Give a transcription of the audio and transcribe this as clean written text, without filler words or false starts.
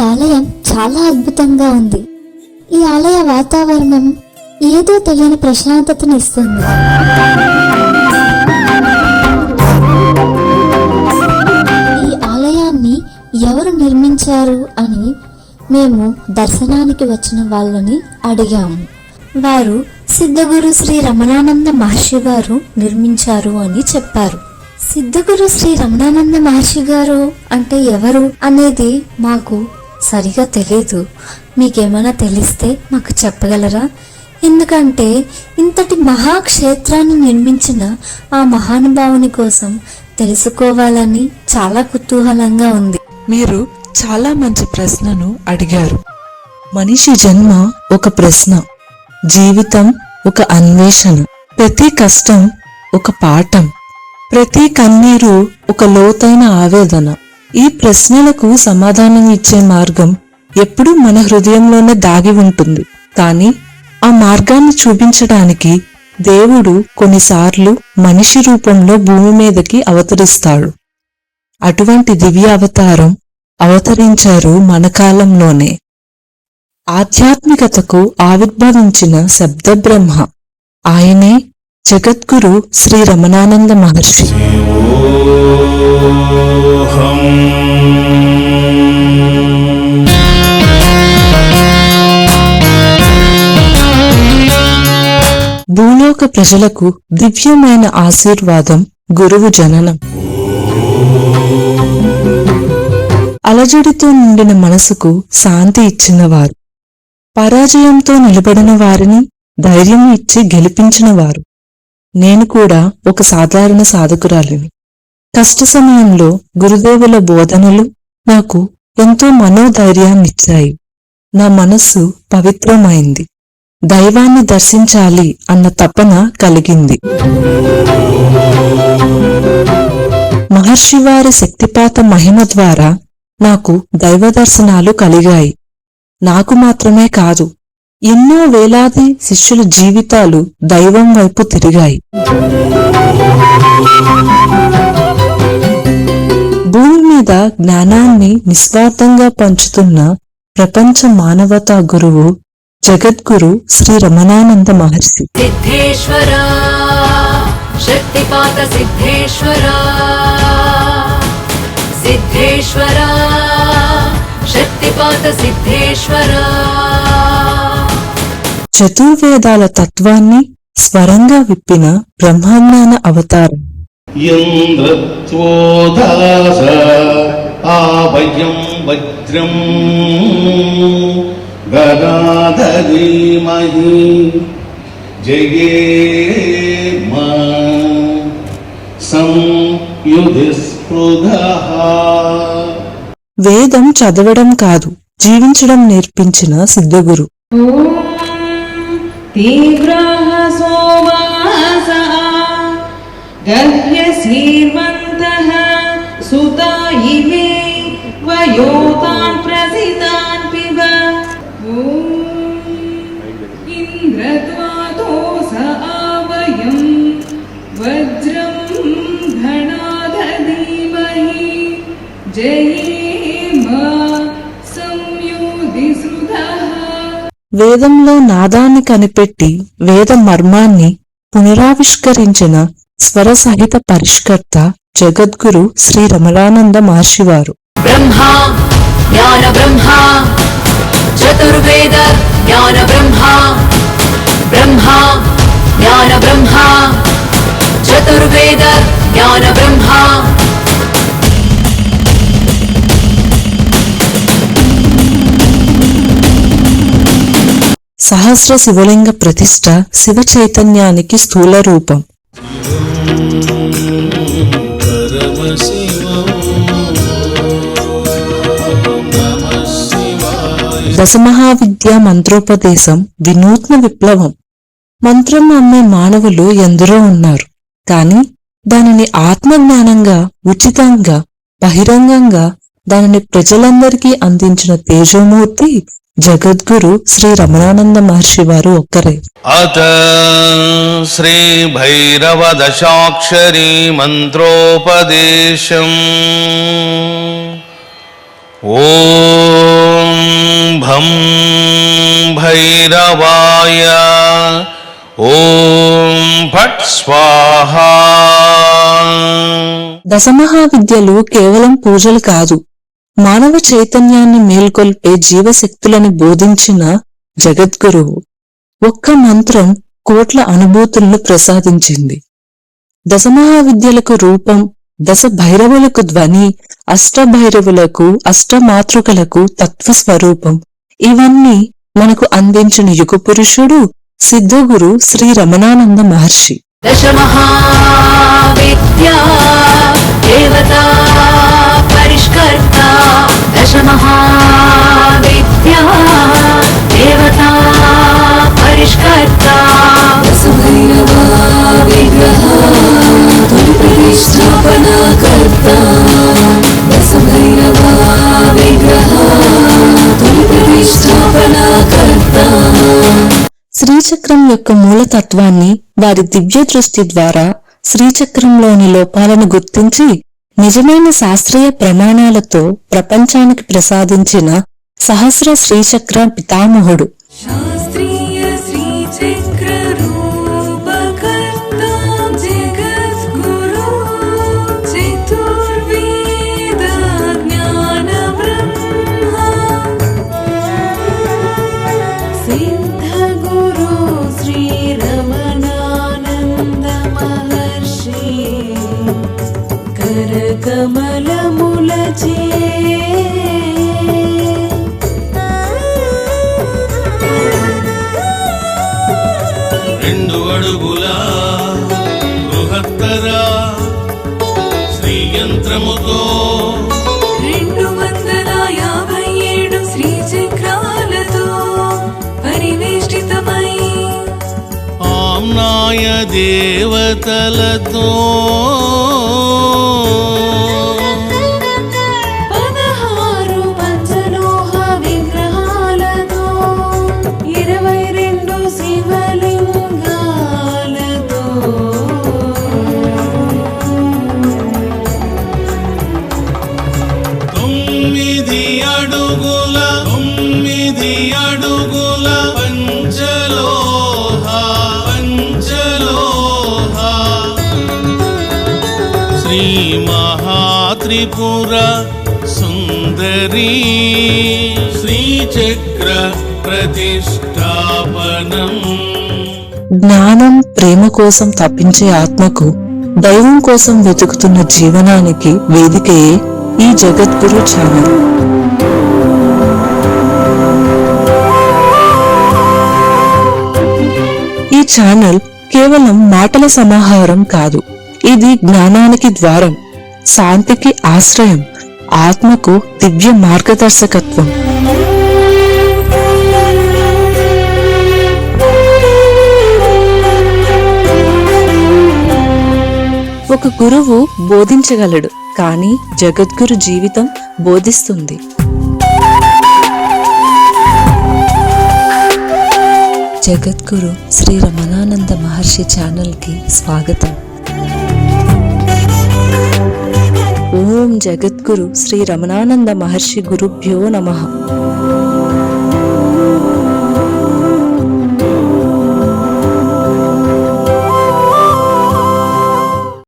ఆలయం చాలా అద్భుతంగా ఉంది. ఈ ఆలయ వాతావరణం ఏదో తెలియని ప్రశాంతతను ఇస్తుంది. ఈ ఆలయాన్ని ఎవరు నిర్మించారు అని మేము దర్శనానికి వచ్చిన వాళ్ళని అడిగాము. వారు సిద్ధగురు శ్రీ రమణానంద మహర్షి గారు నిర్మించారు అని చెప్పారు. సిద్ధగురు శ్రీ రమణానంద మహర్షి గారు అంటే ఎవరు అనేది మాకు సరిగా తెలియదు. మీకేమైనా తెలిస్తే మాకు చెప్పగలరా? ఎందుకంటే ఇంతటి మహాక్షేత్రాన్ని నిర్మించిన ఆ మహానుభావుని కోసం తెలుసుకోవాలని చాలా కుతూహలంగా ఉంది. మీరు చాలా మంచి ప్రశ్నను అడిగారు. మనిషి జన్మ ఒక ప్రశ్న, జీవితం ఒక అన్వేషణ, ప్రతి కష్టం ఒక పాఠం, ప్రతి కన్నీరు ఒక లోతైన ఆవేదన. ఈ ప్రశ్నలకు సమాధానం ఇచ్చే మార్గం ఎప్పుడూ మన హృదయంలోనే దాగి ఉంటుంది. కానీ ఆ మార్గాన్ని చూపించడానికి దేవుడు కొన్నిసార్లు మనిషి రూపంలో భూమి మీదకి అవతరిస్తాడు. అటువంటి దివ్య అవతారం అవతరించారు మన కాలంలోనే. ఆధ్యాత్మికతకు ఆవిర్భవించిన శబ్ద బ్రహ్మ ఆయనే జగద్గురు శ్రీ రమణానంద మహర్షి. భూలోక ప్రజలకు దివ్యమైన ఆశీర్వాదం గురువు జననం. అలజడితో నిండిన మనసుకు శాంతి ఇచ్చినవారు, పరాజయంతో నిలబడిన వారిని ధైర్యం ఇచ్చి గెలిపించినవారు. నేను కూడా ఒక సాధారణ సాధకురాలిని. కష్ట సమయంలో గురుదేవుల బోధనలు నాకు ఎంతో మనోధైర్యాన్నిచ్చాయి. నా మనస్సు పవిత్రమైంది. దైవాన్ని దర్శించాలి అన్న తపన కలిగింది. మహర్షివారి శక్తిపాత మహిమ ద్వారా నాకు దైవ దర్శనాలు కలిగాయి. నాకు మాత్రమే కాదు, ఎన్నో వేలాది శిష్యుల జీవితాలు దైవం వైపు తిరిగాయి. భూమి మీద జ్ఞానాన్ని నిస్వార్థంగా పంచుతున్న ప్రపంచ మానవతా గురువు జగద్గురు శ్రీ రమణానంద మహర్షి. సిద్ధేశ్వరా శక్తిపాత సిద్ధేశ్వరా, సిద్ధేశ్వరా శక్తిపాత సిద్ధేశ్వరా. చతుర్వేదాల తత్వాన్ని స్వరంగా విప్పిన బ్రహ్మజ్ఞాన అవతారం. ఇంద్రత్వోదాస ఆభయం వజ్రం గదాధీమహి జయేమ సంయుధిస్పృహః. వేదం చదవడం కాదు, జీవించడం నేర్పించిన సిద్ధగురు. తీవ్రః సోమాసః గహ్యసీర్మంతః సుతా ఇమే వయోతాన్ ప్రసితాన్ పిబ. ఇంద్రత్వాతోస ఆవయం వజ్రం ఘనాధీమహి జయేమ సంయుధిస్పృహః. వేదంలో నాదాన్ని కనిపెట్టి వేద మర్మాన్ని పునరావిష్కరించిన స్వరసహిత పరిష్కర్త జగద్గురు శ్రీ రమణానంద మహర్షివారు. బ్రహ్మా జ్ఞాన బ్రహ్మా చతుర్వేద జ్ఞాన బ్రహ్మా, బ్రహ్మా జ్ఞాన బ్రహ్మా చతుర్వేద జ్ఞాన బ్రహ్మా. సహస్ర శివలింగ ప్రతిష్ఠ శివ చైతన్యానికి స్థూల రూపం. దశమహావిద్యా మంత్రోపదేశం వినూత్న విప్లవం. మంత్రం అమ్మే మానవులు ఎందరో ఉన్నారు, కాని దానిని ఆత్మజ్ఞానంగా ఉచితంగా బహిరంగంగా దానిని ప్రజలందరికీ అందించిన తేజోమూర్తి జగద్గురు శ్రీ రమణానంద మహర్షి వారు ఒక్కరే. అత శ్రీ భైరవ దశాక్షరీ మంత్రోపదేశం. ఓం ఘం భైరవాయ ఓం ఫట్ స్వాహా. దశమహావిద్యలు కేవలం పూజలు కాదు, మానవ చైతన్యాన్ని మేల్కొల్పే జీవశక్తులని బోధించిన జగద్గురువు. ఒక్క మంత్రం కోట్ల అనుభూతులను ప్రసాదించింది. దశమహావిద్యలకు రూపం, దశ భైరవులకు ధ్వని, అష్టభైరవులకు అష్టమాతృకలకు తత్వస్వరూపం. ఇవన్నీ మనకు అందించిన యుగ పురుషుడు సిద్ధగురు శ్రీ రమణానంద మహర్షి. దశ మహావిద్యా దేవతా పరిష్కర్త. దశ మహావిద్యా దేవతా పరిష్కర్త. దశభైరవా విగ్రహ తొలి ప్రతిష్టాపనకర్త. దశభైరవా విగ్రహ తొలి ప్రతిష్టాపనకర్త. శ్రీచక్రం యొక్క మూలతత్వాన్ని వారి దివ్య దృష్టి ద్వారా శ్రీచక్రంలోని లోపాలను గుర్తించి నిజమైన శాస్త్రీయ ప్రమాణాలతో ప్రపంచానికి ప్రసాదించిన సహస్ర శ్రీచక్ర పితామహుడు. శాస్త్రీయ శ్రీచక్ర రూపకర్త జగద్గురు చతుర్వేద జ్ఞాన బ్రహ్మ సిద్ధగురు శ్రీ రమణానంద మహర్షి కరకమలములచే రెండు అడుగుల బృహత్తర శ్రీయంత్రముతో 257 శ్రీచక్రాలతో పరివేష్టితమై ఆమ్నాయ దేవతలతో 16 పంచలోహ విగ్రహాలతో 22 శివలింగాలతో 9 అడుగుల పంచలోహ శ్రీ మహాత్రిపుర సుందరీ శ్రీచక్ర ప్రతిష్టాపనం. జ్ఞానం, ప్రేమ కోసం తప్పించే ఆత్మకు దైవం కోసం వెతుకుతున్న జీవనానికి వేదికయే ఈ జగద్గురు ఛానల్. ఈ ఛానల్ కేవలం మాటల సమాహారం కాదు, ఇది జ్ఞానానికి ద్వారం, శాంతికి ఆశ్రయం, ఆత్మకు దివ్య మార్గదర్శకత్వం. ఒక గురువు బోధించగలడు, కానీ జగద్గురు జీవితం బోధిస్తుంది. జగద్గురు శ్రీ రమణానంద మహర్షి ఛానల్కి స్వాగతం. ఓం జగద్గురు శ్రీ రమణానంద మహర్షి గురుభ్యో నమః.